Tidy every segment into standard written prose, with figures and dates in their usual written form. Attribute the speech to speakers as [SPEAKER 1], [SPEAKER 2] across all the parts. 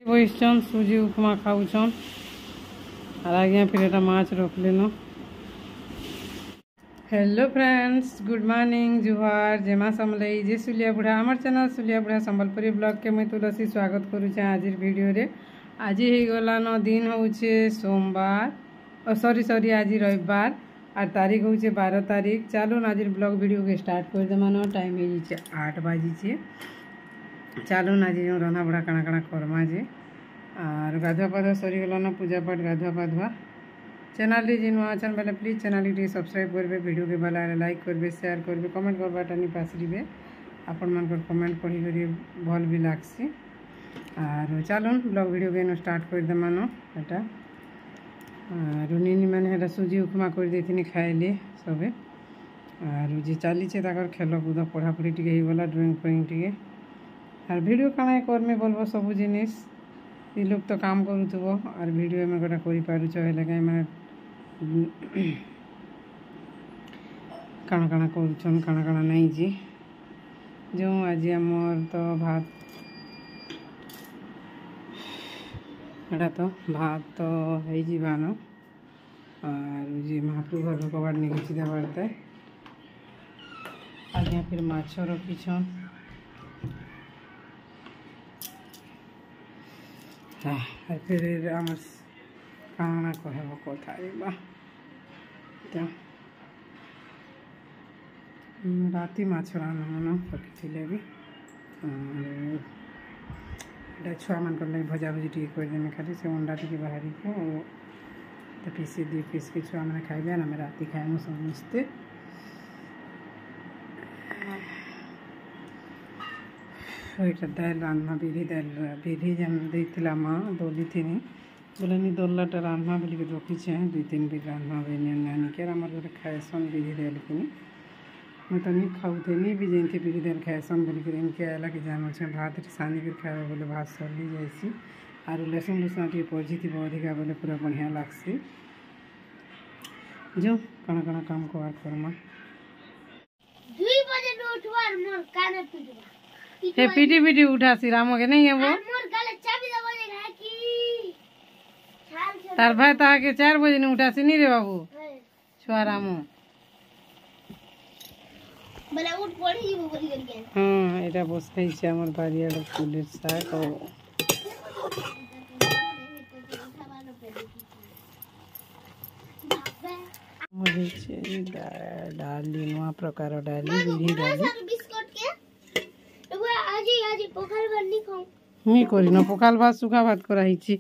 [SPEAKER 1] বইছন সুজি উপমা খাউছন আর আগে फिर এটা মাছ রখলেন। हेलो फ्रेंड्स, गुड मॉर्निंग, जुहार, जेमा समलई जे सुलिया बुढ़ा आमर चैनल सुलिया बुढ़ा संबलपुरी ब्लॉग के मुई तुलसी स्वागत करुचे आज वीडियो रे। आज ही गलान दिन होचे सोमवार सॉरी आज रविवार और तारीख होचे 12 तारीख। चलो आज ब्लॉग वीडियो के स्टार्ट कर देमान। टाइम हो 8 बाजी। चलो आज जो रंधा बड़ा काଣା काଣା करमा जे और गाधुआ पाधुआ सरी गलान पूजा पाठ गाधुआ पाधुआ। चैनल जी नुआ अच्छा बेले प्लीज चैनल टी सब्सक्राइब करेंगे, वीडियो के भला लाइक करेंगे, शेयर करेंगे, कमेंट करवाटा नहीं पासरिबे। आपण मान कमेंट पढ़ी करी भल भी लागसी। और चलो ब्लॉग वीडियो के स्टार्ट कर दे मानो एटा। और निनी मैंने हेटा सुजी उपमा कर देथिनी खाइली सबे। और जे चली खेल कूद पढ़ापढ़ी टी गला ड्रॉइंग फ्रॉइंग टी और वीडियो काना करमे बोलबो सब जिनिस ये लोग तो काम करूथबो और वीडियो में गोटा करि पारुछ हेले कहीं माने काना काना करूछन काना काना नहीं जी। जो आज आमर तो भात एटा तो भात तो है जीवानो और जी महाप्रभु घर कबाड़ नहीं घिची देवारते आगे फिर माछ रखीछन। फिर आमर काना कहब कथा राति माछ रान रखी भी छुआ मान लगे भजा भुजी टी करदेमी खाली से अंडा टी बाहरी को तो पीसी दी पीस के छुआ मैंने खाइबे आम राति खाइमु समस्ते। वहीटा दाल रान्ना बिरी जन देला माँ दोली थी बोले नी दोलाटा रान्ना बोल के रखीचे 2-3 बिर रान्ना नानी के आम घर खाएसन बिरी दाल कि मैं तो नहीं खाऊते नहीं भी जैसे बिरी दाल खाएसन बोल कर इनके आला कि जान भात सानी कर खाए बोले भात सली जाइसी और लहसुन लुसुन टी पजी थी अधिका बोले पूरा बढ़िया लागसी। जो कण कण काम करमा हे पीटी पीटी उठा सी रामो के नहीं है वो तार भाई ताहा के 4 बजे नहीं उठा सी नहीं रे बाबू छुआ रामो बला उठ पड़ी वो बोली करके। हां एटा बसई छे हमर बारिया फुलेर साग और मुझे छे डाली नवा प्रकार डाली बिरी डाली आज पोखाल भात नहीं खाऊं नहीं करी ना पोखाल भात सुखा भात कराई छी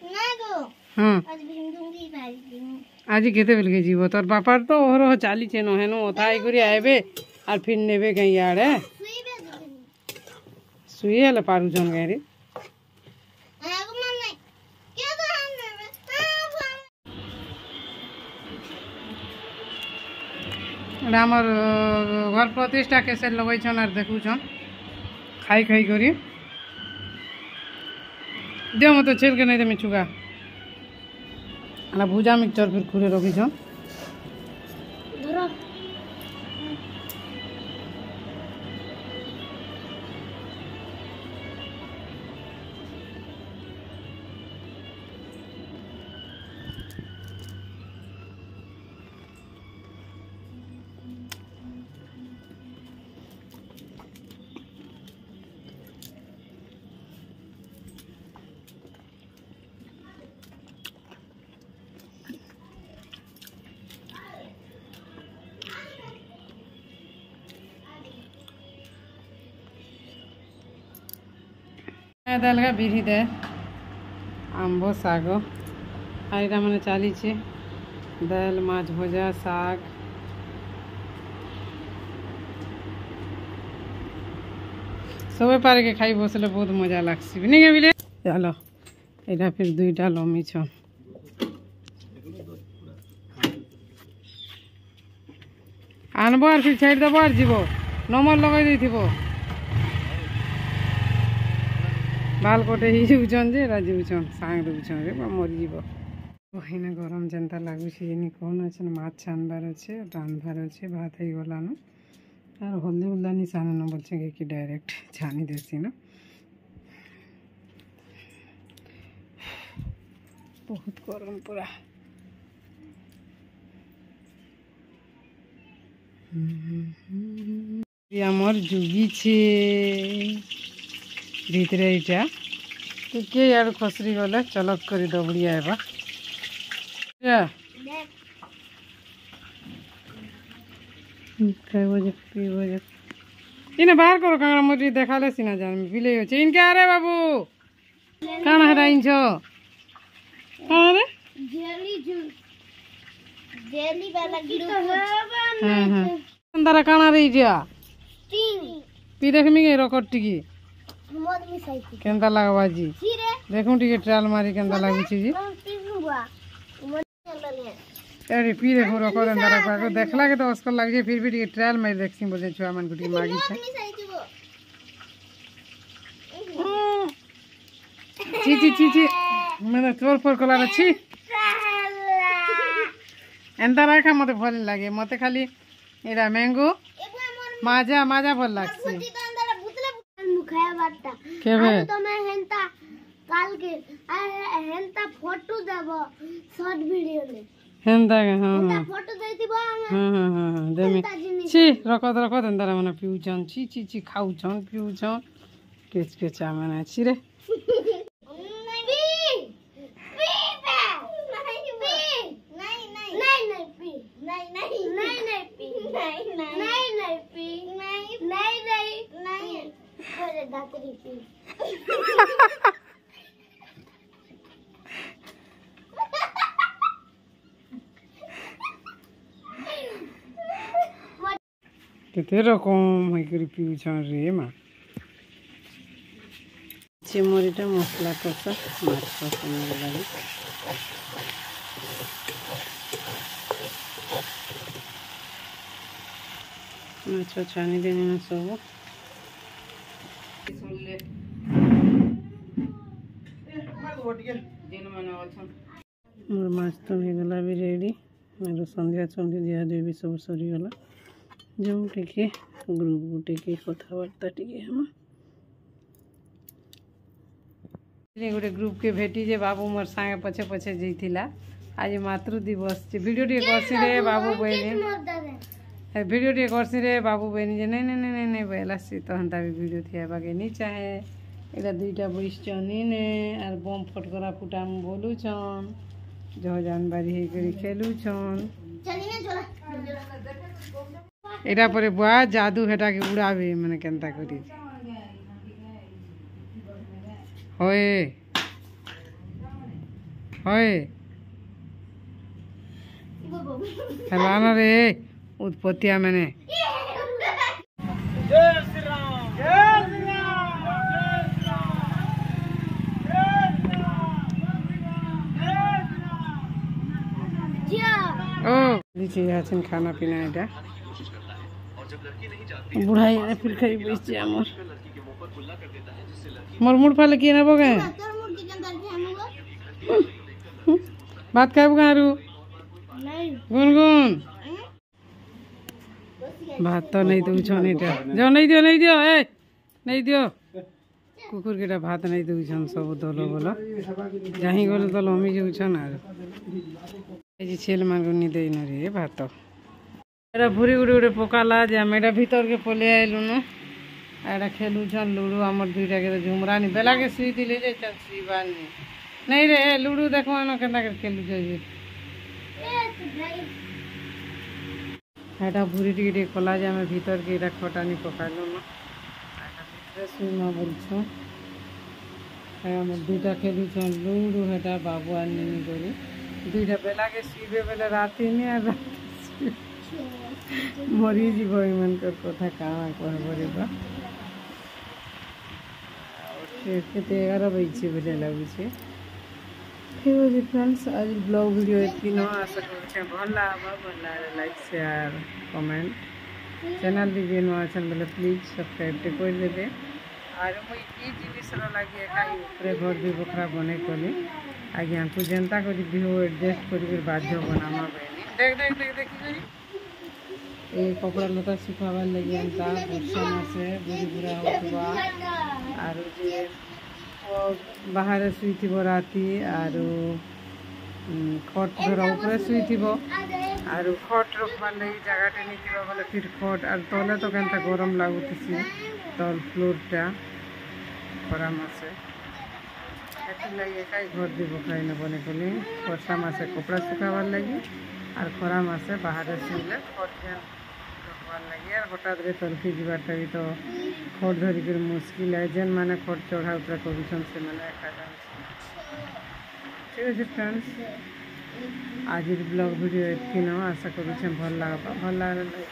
[SPEAKER 1] ना गो। हां आज भिंडुंगी भाजी आज केते बेल के जीवो तोर बापार तो ओहरो चाली छे न हेनो थाई करी आबे और फिर नेबे कहीं याडे सुई हले पारु जन गरे हमर घर प्रतिष्ठा कैसे लगै छन और देखु छन खाई खाई करी दियो मत छेल के नहीं दे मिचुगा ना भुजा मिक्सचर फिर खुरे रखी छन दाल का बिरी दे आंब साग आईटा मैंने चली दाल माछ भजा साग सब पारे के खाई बसले बहुत मजा लगसी नहीं के बिले। चलो यहाँ फिर 2टा लमी छन आनब और फिर छाड़ देव और जीव नंबर लगे देथिबो बाल कटे हिउछन जे राजीउछन सांग दुछन रे मरीब बहिना गरम जनता लगुच कौन अच्छे माछ छानबार अच्छे रांधबार अच्छे भात हो गलान और हल्दी उल्दा नहीं सानो न बोलছে कि डायरेक्ट छानी देसी न बहुत गरम पूरा आमर जुगिछे भीतर इटा टिके यार खसरी गले चलक कर दबड़िया एबा इने बाहर करो कांगड़ा मोटी देखाले सिना जान पिले हो इनके अरे बाबू काना हटा इनछो अरे
[SPEAKER 2] जेली जूस जेली वाला ग्लूकोज
[SPEAKER 1] हां हां अंदर काना रही जा
[SPEAKER 2] तीन
[SPEAKER 1] पी देख मी रकट टिकी
[SPEAKER 2] मत मिसाई
[SPEAKER 1] केंदा लागवा जी
[SPEAKER 2] सीरे
[SPEAKER 1] देखूं टिके ट्रायल मारी केंदा लागु छी जी
[SPEAKER 2] पीनुवा मत चलले
[SPEAKER 1] अरे पी देखो रकट अंदर का देखला के तो अस्कर लाग जे फिर भी टिके ट्रायल मारी देखसी बोले छुआ मन गुटी मागी छ ची ची ची ची मैंने चोर फोर कला छी एंता राखा मते भल लागे मते खाली एरा मैंगो माजा माजा भल लागसी
[SPEAKER 2] मुखाया बाटा
[SPEAKER 1] केबे
[SPEAKER 2] तमे हेंता काल के हेंता फोटो देबो शॉर्ट वीडियो में
[SPEAKER 1] हेंता हां हां
[SPEAKER 2] फोटो देतिबो
[SPEAKER 1] हां हां हां देमी छी रकत रकत एंता माने पिउचन छी छी छी खाउचन पिउचन केच केचा माने छी रे केते रकम हई पिउछन रे मा चिमरीटा मसला कसा माछ पसंद लागे माछ छानी देने ना सब मोर माछ तो हो गला भी रेडी मोर संध्या चंदी दिया देवी सब सरी गला जो टिके ग्रुप टिके कथबार्ता टिके हम गोटे ग्रुप के भेटी जे बाबू मोर संगे पछे पछे जइथिला आज मातृ दिवस जे वीडियो टिके करसी रे बाबू बहनी वीडियो टिके करसी रे बाबू बहनी जे नहीं नहीं नहीं नहीं बेला सी तो हंता भी वीडियो थिया बागे नहीं चाहे एटा दुईटा बैसचनी ने आर बम फटकरा फुटाम बोलू छन जो जानबारी हे करी खेलू छन एटा परे बुआ जादू हेटा के उड़ावे माने केनता करी होए होए चलाना रे उत्पत्तिया मैंने ओ नीचे आछन खाना पीना एटा बुढ़ाई ने फिर खाई बैसे हमर मोर मुड़ फाले की ना बगे बात खाइब गारू गुनगुन भात तो नहीं दू छन एटा जो नहीं दियो ए नहीं दियो कुकुर केटा भात नहीं दू छन सब दलो बोलो जाही गले तो लमी जाऊ छन आर ए जे छेल मान को नी देई न रे भात एटा भूरी गुड़ी गुड़ी पकाला जे हम एटा भीतर के पले आइलु न एटा खेलु छन लूडो हमर दुईटा के झुमरा नी बेला के सुई दिले जे चल सीबानी नहीं रे लूडो देखो न केना के खेलु जे एटा भूरी टिके टिके कला जे हम भीतर के एटा खटानी पकालु न एटा भीतर सुई म बोलछो हम दुईटा खेलु छन लूडो हेटा बाबू आ नी करी दुईटा बेला के सीबे बेले राती नी आ मरी जीव मन कर कथा कहाँ कहबरे बा केते 11 बजे बेले लगुचे ठीक है फ्रेंड्स आज ब्लॉग वीडियो एती न आशा करछे भला लाइक शेयर कमेंट चैनल दिजे न आछन बोले प्लीज सब्सक्राइब ते कर देबे आर मुई ई जिनिस रो लागि एकाई ऊपर घर भी बखरा बने कोली आगे हमको जनता को वीडियो एडजस्ट कर बाध्य बनामा बेनी देख देख देख देखी ए कपड़ा लता सुखावार लगे अंता वर्षा से बुरी बुरा होतबा आरो जे बाहर सुईथि राती आरो खट धर ऊपर शुई आर खट रखबार लगी जगह नहीं बोले फिर खट आर तले तो केनता गरम लगुसी तल फ्लोरटा खरा मासे लगे कई घर दी बखाई न बने कली वर्षा मासे कपड़ा सुखाबार लगी और खरा मासे बाहर शुले खट रखबार लगी और हठात तलखी जाटा भी तो खट धरिक मुस्किल है जेन मैंने खट चढ़ा उतरा कर ठीक है फ्रेंड्स आज ब्लॉग वीडियो एतकी न आशा करुचे भल लगे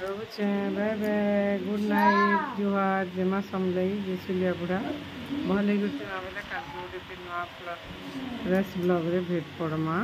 [SPEAKER 1] रोचे बाय बाय गुड नाइट जुहार जेमा समलई जेसुलिया बुढ़ा भले गुटे ना बोले काल गोटे नुआ फ्रेश ब्लॉग रे भेट पड़मा।